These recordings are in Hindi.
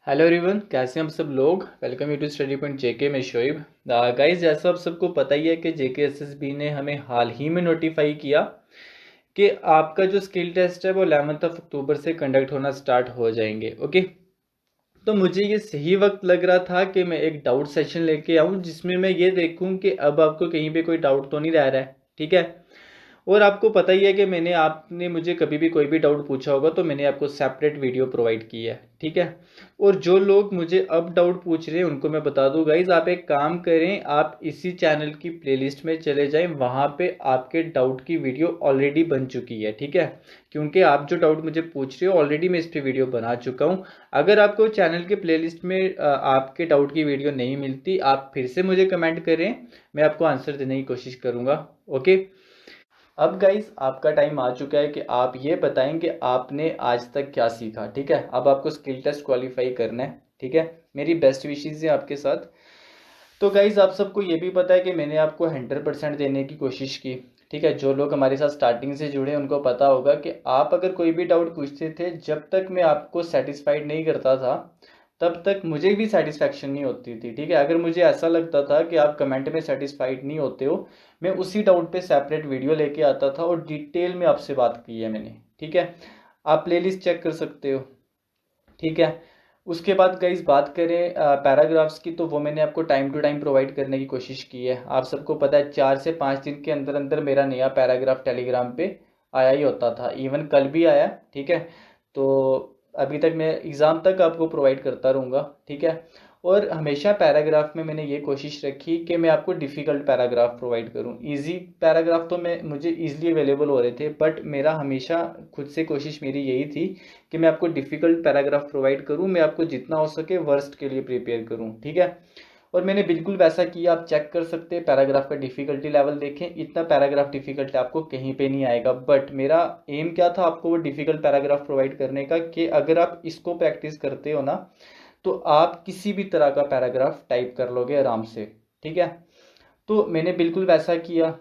हेलो एवरीवन, कैसे हैं हम सब लोग। Welcome you to study point JK में शोएब। गाइस, जैसा आप सबको पता ही है कि जेके एसएसबी ने हमें हाल ही में नोटिफाई किया कि आपका जो स्किल टेस्ट है वो 11 अक्टूबर से कंडक्ट होना स्टार्ट हो जाएंगे। ओके, तो मुझे ये सही वक्त लग रहा था कि मैं एक डाउट सेशन लेके आऊँ जिसमें मैं ये देखूँ कि अब आपको कहीं पे कोई डाउट तो नहीं रह रहा है। ठीक है, और आपको पता ही है कि आपने मुझे कभी भी कोई भी डाउट पूछा होगा तो मैंने आपको सेपरेट वीडियो प्रोवाइड की है। ठीक है, और जो लोग मुझे अब डाउट पूछ रहे हैं उनको मैं बता दूं गाइज, आप एक काम करें, आप इसी चैनल की प्लेलिस्ट में चले जाएं, वहां पे आपके डाउट की वीडियो ऑलरेडी बन चुकी है। ठीक है, क्योंकि आप जो डाउट मुझे पूछ रहे हो ऑलरेडी मैं इस पर वीडियो बना चुका हूँ। अगर आपको चैनल के प्लेलिस्ट में आपके डाउट की वीडियो नहीं मिलती, आप फिर से मुझे कमेंट करें, मैं आपको आंसर देने की कोशिश करूँगा। ओके, अब गाइस आपका टाइम आ चुका है कि आप ये बताएं कि आपने आज तक क्या सीखा। ठीक है, अब आपको स्किल टेस्ट क्वालिफाई करना है। ठीक है, मेरी बेस्ट विशेज़ है आपके साथ। तो गाइज आप सबको ये भी पता है कि मैंने आपको 100% देने की कोशिश की। ठीक है, जो लोग हमारे साथ स्टार्टिंग से जुड़े हैं उनको पता होगा कि आप अगर कोई भी डाउट पूछते थे, जब तक मैं आपको सेटिस्फाइड नहीं करता था तब तक मुझे भी सेटिस्फैक्शन नहीं होती थी। ठीक है, अगर मुझे ऐसा लगता था कि आप कमेंट में सेटिस्फाइड नहीं होते हो, मैं उसी डाउट पे सेपरेट वीडियो लेके आता था और डिटेल में आपसे बात की है मैंने। ठीक है, आप प्लेलिस्ट चेक कर सकते हो। ठीक है, उसके बाद गाइस बात करें पैराग्राफ्स की, तो वो मैंने आपको टाइम टू टाइम प्रोवाइड करने की कोशिश की है। आप सबको पता है 4 से 5 दिन के अंदर अंदर मेरा नया पैराग्राफ टेलीग्राम पे आया ही होता था, इवन कल भी आया। ठीक है, तो अभी तक मैं एग्ज़ाम तक आपको प्रोवाइड करता रहूँगा। ठीक है, और हमेशा पैराग्राफ में मैंने ये कोशिश रखी कि मैं आपको डिफ़िकल्ट पैराग्राफ प्रोवाइड करूँ। इजी पैराग्राफ तो मैं मुझे ईजिली अवेलेबल हो रहे थे, बट मेरा हमेशा खुद से कोशिश मेरी यही थी कि मैं आपको डिफ़िकल्ट पैराग्राफ प्रोवाइड करूं, मैं आपको जितना हो सके वर्स्ट के लिए प्रिपेयर करूं। ठीक है, और मैंने बिल्कुल वैसा किया। आप चेक कर सकते हैं, पैराग्राफ का डिफ़िकल्टी लेवल देखें, इतना पैराग्राफ डिफ़िकल्ट आपको कहीं पे नहीं आएगा। बट मेरा एम क्या था, आपको वो डिफ़िकल्ट पैराग्राफ प्रोवाइड करने का कि अगर आप इसको प्रैक्टिस करते हो ना तो आप किसी भी तरह का पैराग्राफ टाइप कर लोगे आराम से। ठीक है, तो मैंने बिल्कुल वैसा किया।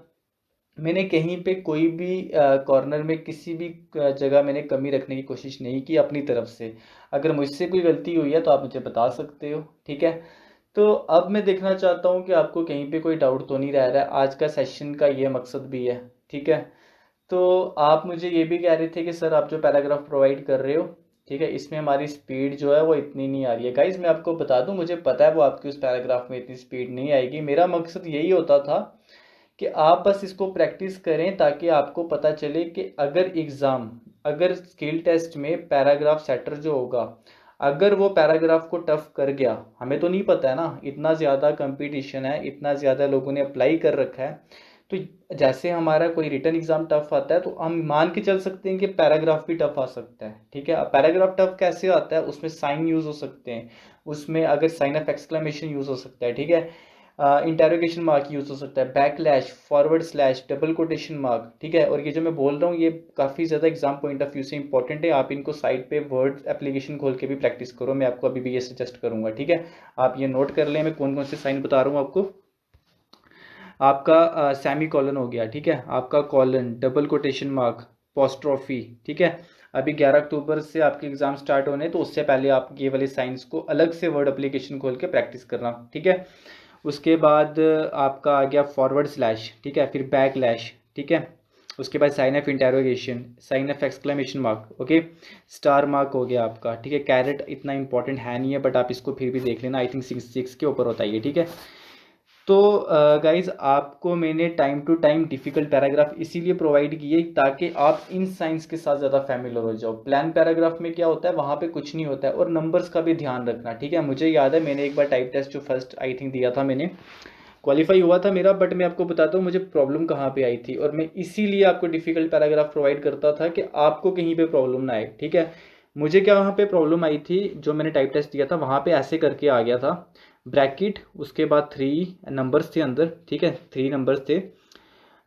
मैंने कहीं पे कोई भी कॉर्नर में किसी भी जगह मैंने कमी रखने की कोशिश नहीं की अपनी तरफ से। अगर मुझसे कोई गलती हुई है तो आप मुझे बता सकते हो। ठीक है, तो अब मैं देखना चाहता हूँ कि आपको कहीं पे कोई डाउट तो नहीं रह रहा है। आज का सेशन का ये मकसद भी है। ठीक है, तो आप मुझे ये भी कह रहे थे कि सर आप जो पैराग्राफ प्रोवाइड कर रहे हो, ठीक है, इसमें हमारी स्पीड जो है वो इतनी नहीं आ रही है। गाइज मैं आपको बता दूं, मुझे पता है वो आपकी उस पैराग्राफ में इतनी स्पीड नहीं आएगी। मेरा मकसद यही होता था कि आप बस इसको प्रैक्टिस करें ताकि आपको पता चले कि अगर स्किल टेस्ट में पैराग्राफ सेटर जो होगा, अगर वो पैराग्राफ को टफ कर गया, हमें तो नहीं पता है ना, इतना ज़्यादा कंपटीशन है, इतना ज़्यादा लोगों ने अप्लाई कर रखा है। तो जैसे हमारा कोई रिटर्न एग्जाम टफ आता है तो हम मान के चल सकते हैं कि पैराग्राफ भी टफ आ सकता है। ठीक है, अब पैराग्राफ टफ कैसे आता है, उसमें साइन यूज़ हो सकते हैं, उसमें अगर साइन ऑफ एक्सक्लेमेशन यूज़ हो सकता है। ठीक है, इंटेरोगेशन मार्क यूज़ हो सकता है, backlash, forward slash, double quotation mark. ठीक है, और ये जो मैं बोल रहा हूँ ये काफ़ी ज़्यादा एग्जाम पॉइंट ऑफ व्यू से इंपॉर्टेंट है। आप इनको साइड पे वर्ड एप्लीकेशन खोल के भी प्रैक्टिस करो, मैं आपको अभी भी ये सजेस्ट करूंगा। ठीक है, आप ये नोट कर लें, मैं कौन कौन से साइन बता रहा हूँ आपको। आपका सेमी कॉलन हो गया। ठीक है, आपका कॉलन, डबल कोटेशन मार्क, पोस्ट्रॉफी। ठीक है, अभी 11 अक्टूबर से आपके एग्जाम स्टार्ट होने, तो उससे पहले आप ये वाले साइंस को अलग से वर्ड एप्लीकेशन खोल के प्रैक्टिस करना। ठीक है, उसके बाद आपका आ गया फॉरवर्ड स्लैश। ठीक है, फिर बैक लैश। ठीक है, उसके बाद sign of interrogation, sign of exclamation mark, okay, star mark हो गया आपका। ठीक है, कैरेट इतना इंपॉर्टेंट है नहीं है, बट आप इसको फिर भी देख लेना, आई थिंक 6 के ऊपर होता है ये। ठीक है, तो गाइज आपको मैंने time to time difficult paragraph इसीलिए प्रोवाइड किए ताकि आप इन साइंस के साथ ज़्यादा फैमिलियर हो जाओ। प्लान पैराग्राफ में क्या होता है, वहाँ पे कुछ नहीं होता है, और नंबर्स का भी ध्यान रखना। ठीक है, मुझे याद है मैंने एक बार टाइप टेस्ट जो फर्स्ट आई थिंक दिया था मैंने, क्वालिफाई हुआ था मेरा, बट मैं आपको बताता हूँ मुझे प्रॉब्लम कहाँ पे आई थी, और मैं इसीलिए आपको डिफ़िकल्ट पैराग्राफ प्रोवाइड करता था कि आपको कहीं पे प्रॉब्लम ना आए। ठीक है, मुझे क्या वहाँ पे प्रॉब्लम आई थी, जो मैंने टाइप टेस्ट दिया था वहाँ पे ऐसे करके आ गया था, ब्रैकेट, उसके बाद 3 नंबर्स थे अंदर। ठीक है, 3 नंबर्स थे,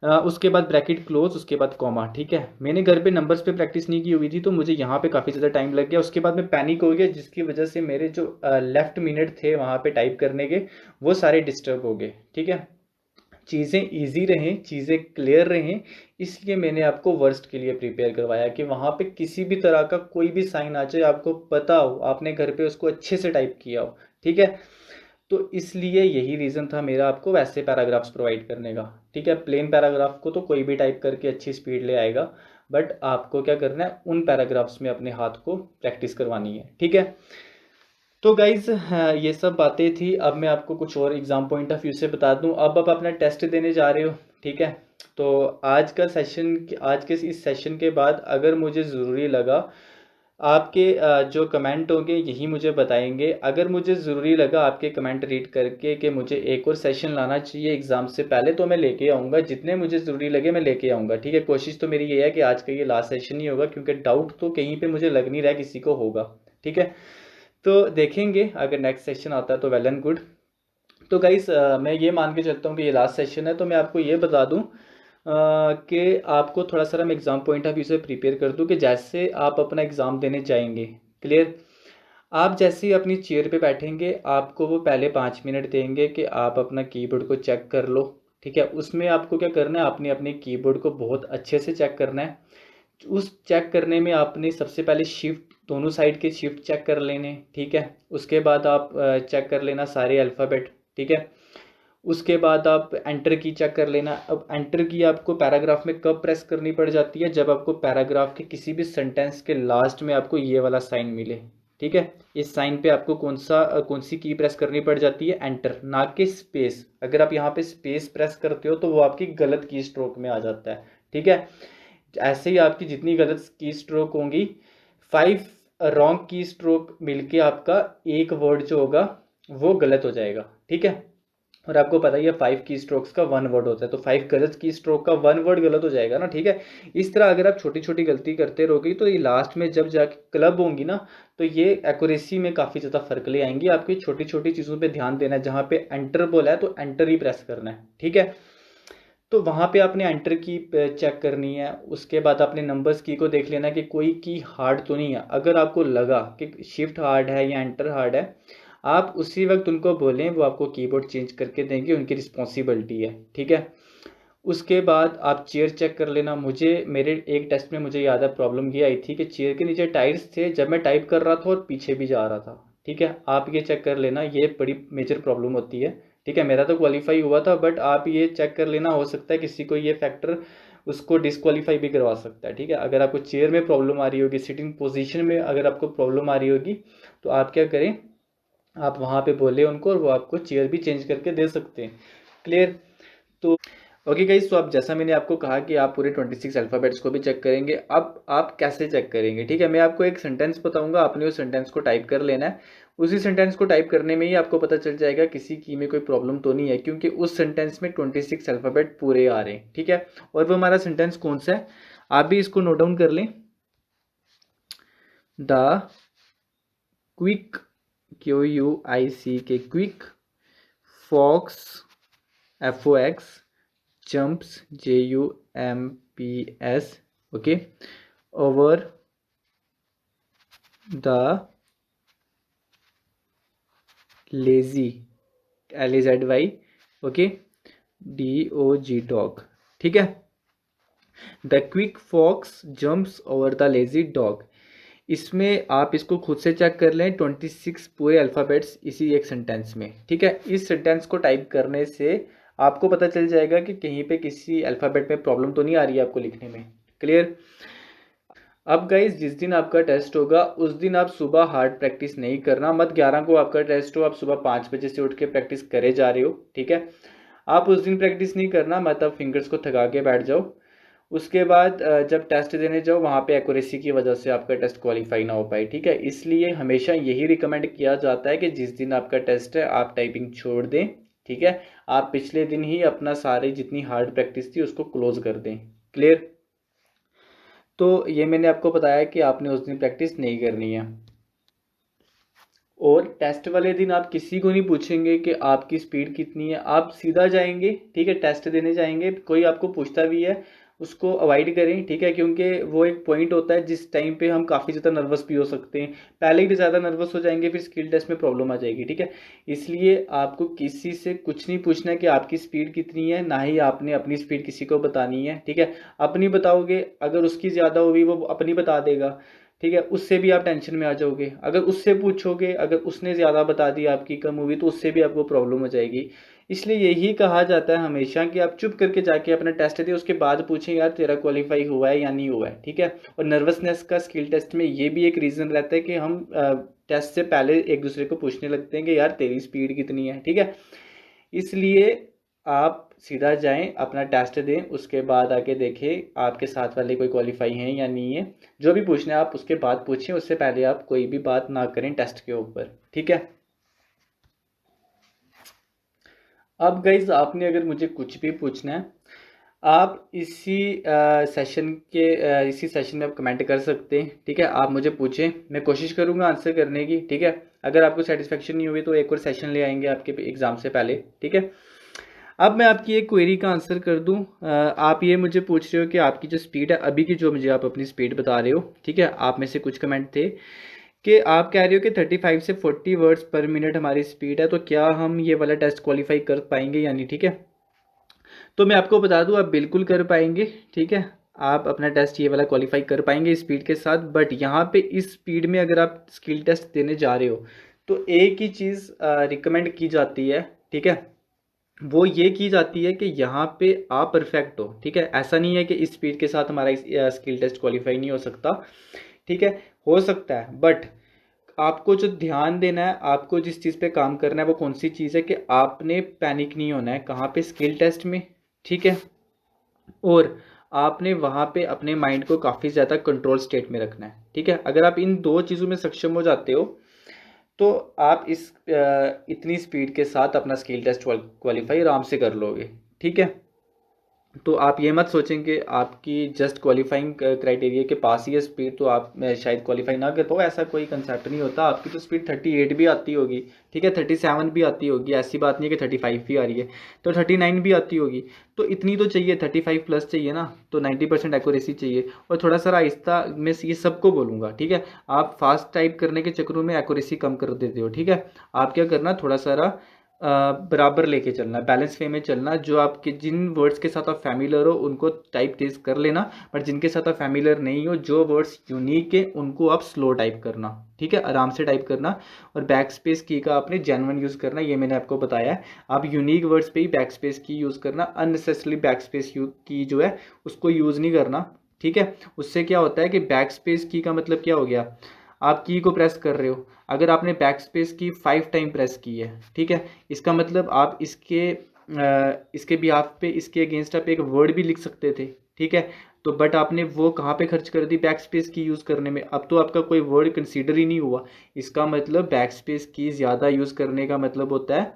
उसके बाद ब्रैकेट क्लोज, उसके बाद कॉमा। ठीक है, मैंने घर पे नंबर्स पे प्रैक्टिस नहीं की हुई थी, तो मुझे यहाँ पे काफ़ी ज़्यादा टाइम लग गया। उसके बाद मैं पैनिक हो गया, जिसकी वजह से मेरे जो लेफ्ट मिनट थे वहाँ पे टाइप करने के, वो सारे डिस्टर्ब हो गए। ठीक है, चीज़ें इजी रहें, चीज़ें क्लियर रहें, इसलिए मैंने आपको वर्स्ट के लिए प्रिपेयर करवाया कि वहाँ पे किसी भी तरह का कोई भी साइन आ जाए आपको पता हो, आपने घर पे उसको अच्छे से टाइप किया हो, ठीक है। तो इसलिए यही रीज़न था मेरा आपको वैसे पैराग्राफ्स प्रोवाइड करने का, ठीक है। प्लेन पैराग्राफ को तो कोई भी टाइप करके अच्छी स्पीड ले आएगा, बट आपको क्या करना है, उन पैराग्राफ्स में अपने हाथ को प्रैक्टिस करवानी है, ठीक है। तो गाइज ये सब बातें थी। अब मैं आपको कुछ और एग्जाम पॉइंट ऑफ व्यू से बता दूं। अब आप अपना टेस्ट देने जा रहे हो, ठीक है। तो आज का सेशन, आज के इस सेशन के बाद अगर मुझे ज़रूरी लगा, आपके जो कमेंट होंगे यही मुझे बताएंगे। अगर मुझे ज़रूरी लगा आपके कमेंट रीड करके कि मुझे एक और सेशन लाना चाहिए एग्ज़ाम से पहले, तो मैं लेके आऊँगा। जितने मुझे ज़रूरी लगे मैं लेके आऊँगा, ठीक है। कोशिश तो मेरी ये है कि आज का ये लास्ट सेशन ही होगा, क्योंकि डाउट तो कहीं पे मुझे लग नहीं रहा किसी को होगा, ठीक है। तो देखेंगे अगर नेक्स्ट सेशन आता है तो वेल एंड गुड। तो गाइस मैं ये मान के चलता हूँ कि ये लास्ट सेशन है, तो मैं आपको ये बता दूँ कि आपको थोड़ा सा मैं एग्ज़ाम पॉइंट ऑफ व्यू से प्रिपेयर कर दूँ कि जैसे आप अपना एग्ज़ाम देने जाएंगे, क्लियर। आप जैसे ही अपनी चेयर पे बैठेंगे, आपको वो पहले 5 मिनट देंगे कि आप अपना कीबोर्ड को चेक कर लो, ठीक है। उसमें आपको क्या करना है, आपने अपने कीबोर्ड को बहुत अच्छे से चेक करना है। उस चेक करने में आपने सबसे पहले शिफ्ट, दोनों साइड के शिफ्ट चेक कर लेने, ठीक है। उसके बाद आप चेक कर लेना सारे अल्फ़ाबेट, ठीक है। उसके बाद आप एंटर की चेक कर लेना। अब एंटर की आपको पैराग्राफ में कब प्रेस करनी पड़ जाती है, जब आपको पैराग्राफ के किसी भी सेंटेंस के लास्ट में आपको ये वाला साइन मिले, ठीक है। इस साइन पे आपको कौन सी की प्रेस करनी पड़ जाती है, एंटर, ना कि स्पेस। अगर आप यहाँ पे स्पेस प्रेस करते हो तो वो आपकी गलत की स्ट्रोक में आ जाता है, ठीक है। ऐसे ही आपकी जितनी गलत की स्ट्रोक होंगी, 5 रॉन्ग की स्ट्रोक मिलके आपका एक वर्ड जो होगा वो गलत हो जाएगा, ठीक है। और आपको पता ही है 5 की स्ट्रोक्स का 1 वर्ड होता है, तो 5 गलत की स्ट्रोक का 1 वर्ड गलत हो जाएगा ना, ठीक है। इस तरह अगर आप छोटी छोटी गलती करते रहोगे तो ये लास्ट में जब जाके क्लब होंगी ना, तो ये एक्यूरेसी में काफ़ी ज़्यादा फर्क ले आएंगी। आपकी छोटी छोटी चीज़ों पे ध्यान देना है। जहाँ पे एंटर बोला है तो एंटर ही प्रेस करना है, ठीक है। तो वहाँ पे आपने एंटर की चेक करनी है। उसके बाद आपने नंबर्स की को देख लेना कि कोई की हार्ड तो नहीं है। अगर आपको लगा कि शिफ्ट हार्ड है या एंटर हार्ड है, आप उसी वक्त उनको बोलें, वो आपको कीबोर्ड चेंज करके देंगे, उनकी रिस्पॉन्सिबिलिटी है, ठीक है। उसके बाद आप चेयर चेक कर लेना। मेरे एक टेस्ट में मुझे याद है प्रॉब्लम ये आई थी कि चेयर के नीचे टाइल्स थे जब मैं टाइप कर रहा था और पीछे भी जा रहा था, ठीक है। आप ये चेक कर लेना, ये बड़ी मेजर प्रॉब्लम होती है, ठीक है। मेरा तो क्वालिफाई हुआ था, बट आप ये चेक कर लेना, हो सकता है किसी को ये फैक्टर उसको डिस्क्वालीफाई भी करवा सकता है, ठीक है। अगर आपको चेयर में प्रॉब्लम आ रही होगी, सिटिंग पोजीशन में अगर आपको प्रॉब्लम आ रही होगी, तो आप क्या करें, आप वहाँ पे बोले उनको और वो आपको चेयर भी चेंज करके दे सकते हैं, क्लियर। तो ओके गाइस, तो अब जैसा मैंने आपको कहा कि आप पूरे 26 अल्फ़ाबेट्स को भी चेक करेंगे। अब आप कैसे चेक करेंगे, ठीक है। मैं आपको एक सेंटेंस बताऊंगा, आपने उस सेंटेंस को टाइप कर लेना है। उसी सेंटेंस को टाइप करने में ही आपको पता चल जाएगा किसी की में कोई प्रॉब्लम तो नहीं है, क्योंकि उस सेंटेंस में 26 अल्फ़ाबेट पूरे आ रहे हैं, ठीक है। और वो हमारा सेंटेंस कौन सा है, आप भी इसको नोट डाउन कर लें। The quick, QUIC, quick fox, FOX jumps, JUMPS, okay, over the lazy, LAZY, okay, DOG, dog, ठीक है। The quick fox jumps over the lazy dog. इसमें आप इसको खुद से चेक कर लें, 26 पूरे अल्फ़ाबेट्स इसी एक सेंटेंस में, ठीक है। इस सेंटेंस को टाइप करने से आपको पता चल जाएगा कि कहीं पे किसी अल्फ़ाबेट में प्रॉब्लम तो नहीं आ रही है आपको लिखने में, क्लियर। अब गाइज जिस दिन आपका टेस्ट होगा उस दिन आप सुबह हार्ड प्रैक्टिस नहीं करना मत। 11 को आपका टेस्ट हो, आप सुबह 5 बजे से उठ के प्रैक्टिस करे जा रहे हो, ठीक है। आप उस दिन प्रैक्टिस नहीं करना मत, आप फिंगर्स को थका के बैठ जाओ। उसके बाद जब टेस्ट देने जाओ वहाँ पे एक्यूरेसी की वजह से आपका टेस्ट क्वालिफाई ना हो पाए, ठीक है। इसलिए हमेशा यही रिकमेंड किया जाता है कि जिस दिन आपका टेस्ट है आप टाइपिंग छोड़ दें, ठीक है। आप पिछले दिन ही अपना सारी जितनी हार्ड प्रैक्टिस थी उसको क्लोज कर दें, क्लियर। तो ये मैंने आपको बताया कि आपने उस दिन प्रैक्टिस नहीं करनी है। और टेस्ट वाले दिन आप किसी को नहीं पूछेंगे कि आपकी स्पीड कितनी है, आप सीधा जाएंगे, ठीक है। टेस्ट देने जाएंगे, कोई आपको पूछता भी है उसको अवॉइड करें, ठीक है, क्योंकि वो एक पॉइंट होता है जिस टाइम पे हम काफ़ी ज़्यादा नर्वस भी हो सकते हैं, पहले ही ज़्यादा नर्वस हो जाएंगे, फिर स्किल टेस्ट में प्रॉब्लम आ जाएगी, ठीक है। इसलिए आपको किसी से कुछ नहीं पूछना है कि आपकी स्पीड कितनी है, ना ही आपने अपनी स्पीड किसी को बतानी है, ठीक है। अपनी बताओगे, अगर उसकी ज़्यादा होगी वो अपनी बता देगा, ठीक है, उससे भी आप टेंशन में आ जाओगे। अगर उससे पूछोगे, अगर उसने ज़्यादा बता दी, आपकी कम हुई, तो उससे भी आपको प्रॉब्लम हो जाएगी। इसलिए यही कहा जाता है हमेशा कि आप चुप करके जाके अपना टेस्ट दें, उसके बाद पूछें यार तेरा क्वालिफाई हुआ है या नहीं हुआ है, ठीक है। और नर्वसनेस का स्किल टेस्ट में ये भी एक रीज़न रहता है कि हम टेस्ट से पहले एक दूसरे को पूछने लगते हैं कि यार तेरी स्पीड कितनी है, ठीक है। इसलिए आप सीधा जाएं, अपना टेस्ट दें, उसके बाद आके देखें आपके साथ वाले कोई क्वालिफाई हैं या नहीं है। जो भी पूछना है आप उसके बाद पूछें, उससे पहले आप कोई भी बात ना करें टेस्ट के ऊपर, ठीक है। अब गाइज आपने अगर मुझे कुछ भी पूछना है, आप इसी सेशन में आप कमेंट कर सकते हैं, ठीक है। आप मुझे पूछें, मैं कोशिश करूंगा आंसर करने की, ठीक है। अगर आपको सेटिस्फेक्शन नहीं हुई तो एक और सेशन ले आएंगे आपके एग्ज़ाम से पहले, ठीक है। अब मैं आपकी एक क्वेरी का आंसर कर दूं। आप ये मुझे पूछ रहे हो कि आपकी जो स्पीड है अभी की, जो मुझे आप अपनी स्पीड बता रहे हो, ठीक है। आप में से कुछ कमेंट थे कि आप कह रहे हो कि 35 से 40 वर्ड्स पर मिनट हमारी स्पीड है, तो क्या हम ये वाला टेस्ट क्वालिफाई कर पाएंगे या नहीं, ठीक है। तो मैं आपको बता दूं, आप बिल्कुल कर पाएंगे, ठीक है। आप अपना टेस्ट ये वाला क्वालिफाई कर पाएंगे इस स्पीड के साथ। बट यहाँ पे इस स्पीड में अगर आप स्किल टेस्ट देने जा रहे हो, तो एक ही चीज़ रिकमेंड की जाती है, ठीक है। वो ये की जाती है कि यहाँ पे आप परफेक्ट हो, ठीक है। ऐसा नहीं है कि इस स्पीड के साथ हमारा स्किल टेस्ट क्वालिफाई नहीं हो सकता, ठीक है, हो सकता है। बट आपको जो ध्यान देना है, आपको जिस चीज़ पे काम करना है, वो कौन सी चीज़ है कि आपने पैनिक नहीं होना है कहाँ पे, स्किल टेस्ट में, ठीक है। और आपने वहाँ पे अपने माइंड को काफ़ी ज़्यादा कंट्रोल स्टेट में रखना है, ठीक है। अगर आप इन दो चीज़ों में सक्षम हो जाते हो, तो आप इतनी स्पीड के साथ अपना स्किल टेस्ट क्वालिफाई आराम से कर लोगे, ठीक है। तो आप ये मत सोचें कि आपकी जस्ट क्वालिफाइंग क्राइटेरिया के पास ही है स्पीड, तो आप शायद क्वालिफाई ना कर पाओ, ऐसा कोई कंसेप्ट नहीं होता। आपकी तो स्पीड 38 भी आती होगी, ठीक है, 37 भी आती होगी, ऐसी बात नहीं है कि 35 भी आ रही है, तो 39 भी आती होगी। तो इतनी तो चाहिए, 35 प्लस चाहिए ना, तो 90% एक्यूरेसी चाहिए। और थोड़ा सा आहिस्ता, मैं ये सबको बोलूँगा, ठीक है। आप फास्ट टाइप करने के चक्करों में एक्यूरेसी कम कर देते हो, ठीक है। आप क्या करना, थोड़ा सारा बराबर लेके चलना, बैलेंस वे में चलना। जो आपके जिन वर्ड्स के साथ आप फैमिलियर हो उनको टाइप तेज कर लेना, बट जिनके साथ आप फैमिलियर नहीं हो, जो वर्ड्स यूनिक है उनको आप स्लो टाइप करना, ठीक है, आराम से टाइप करना। और बैक स्पेस की का आपने जेन्युइन यूज़ करना, ये मैंने आपको बताया है। आप यूनिक वर्ड्स पे ही बैक स्पेस की यूज़ करना, अननेसेसरी बैक स्पेस की जो है उसको यूज़ नहीं करना, ठीक है। उससे क्या होता है कि बैक स्पेस की का मतलब क्या हो गया, आप की को प्रेस कर रहे हो, अगर आपने बैक स्पेस की 5 टाइम प्रेस की है, ठीक है, इसका मतलब आप इसके बिहाफ पे, इसके अगेंस्ट आप एक वर्ड भी लिख सकते थे, ठीक है। तो बट आपने वो कहाँ पे खर्च कर दी, बैक स्पेस की यूज़ करने में। अब तो आपका कोई वर्ड कंसीडर ही नहीं हुआ। इसका मतलब बैक स्पेस की ज़्यादा यूज़ करने का मतलब होता है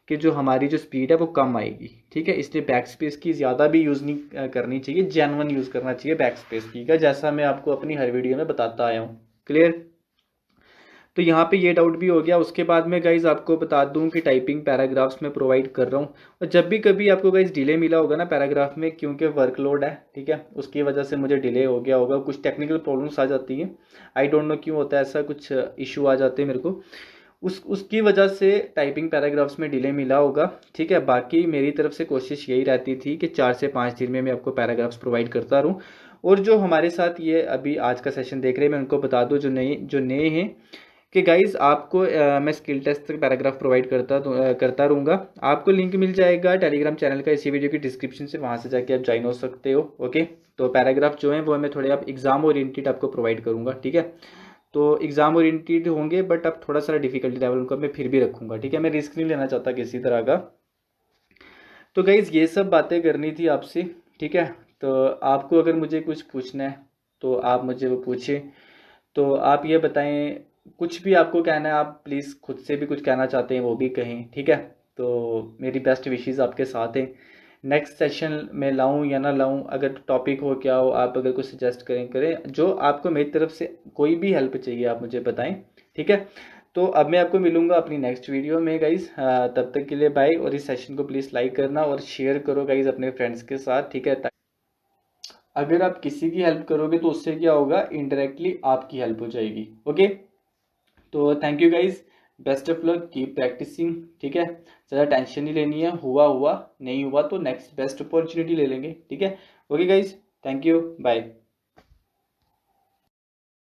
कि जो हमारी जो स्पीड है वो कम आएगी, ठीक है। इसलिए बैक स्पेस की ज़्यादा भी यूज़ नहीं करनी चाहिए, जेन्युइन यूज़ करना चाहिए बैक स्पेस की का, जैसा मैं आपको अपनी हर वीडियो में बताता आया हूँ। क्लियर। तो यहाँ पे ये डाउट भी हो गया। उसके बाद में गाइज आपको बता दूं कि टाइपिंग पैराग्राफ्स में प्रोवाइड कर रहा हूँ, और जब भी कभी आपको गाइज डिले मिला होगा ना पैराग्राफ में, क्योंकि वर्कलोड है, ठीक है, उसकी वजह से मुझे डिले हो गया होगा, कुछ टेक्निकल प्रॉब्लम्स आ जाती हैं, आई डोंट नो क्यों होता है ऐसा, कुछ इशू आ जाते हैं मेरे को, उसकी वजह से टाइपिंग पैराग्राफ्स में डिले मिला होगा, ठीक है। बाकी मेरी तरफ से कोशिश यही रहती थी कि 4 से 5 दिन में मैं आपको पैराग्राफ्स प्रोवाइड करता रहूँ। और जो हमारे साथ ये अभी आज का सेशन देख रहे हैं, मैं उनको बता दूँ जो नए हैं, कि गाइज आपको मैं स्किल टेस्ट तक पैराग्राफ प्रोवाइड करता रहूँगा। आपको लिंक मिल जाएगा टेलीग्राम चैनल का इसी वीडियो की डिस्क्रिप्शन से, वहाँ से जाके आप ज्वाइन हो सकते हो, ओके। तो पैराग्राफ जो है वो मैं थोड़े आप एग्जाम ओरिएंटेड आपको प्रोवाइड करूँगा, ठीक है। तो एग्जाम ओरिएंटेड होंगे, बट अब थोड़ा सा डिफिकल्टी लेवल उनका मैं फिर भी रखूँगा, ठीक है। मैं रिस्क नहीं लेना चाहता किसी तरह का। तो गाइज ये सब बातें करनी थी आपसे, ठीक है। तो आपको अगर मुझे कुछ पूछना है तो आप मुझे वो पूछें। तो आप ये बताएं, कुछ भी आपको कहना है, आप प्लीज़ खुद से भी कुछ कहना चाहते हैं वो भी कहें, ठीक है। तो मेरी बेस्ट विशेज़ आपके साथ हैं। नेक्स्ट सेशन में लाऊं या ना लाऊं, अगर टॉपिक हो क्या हो, आप अगर कुछ सजेस्ट करें, जो आपको मेरी तरफ से कोई भी हेल्प चाहिए आप मुझे बताएं, ठीक है। तो अब मैं आपको मिलूंगा अपनी नेक्स्ट वीडियो में गाइज़, तब तक के लिए बाय। और इस सेशन को प्लीज़ लाइक करना और शेयर करो गाइज़ अपने फ्रेंड्स के साथ, ठीक है। अगर आप किसी की हेल्प करोगे तो उससे क्या होगा, इनडायरेक्टली आपकी हेल्प हो जाएगी। ओके, तो thank you guys, best of luck, keep practising. ठीक है, ज़्यादा टेंशन नहीं लेनी है, हुआ हुआ, नहीं हुआ तो नेक्स्ट बेस्ट अपॉर्चुनिटी ले लेंगे। ठीक है, okay guys, thank you, bye.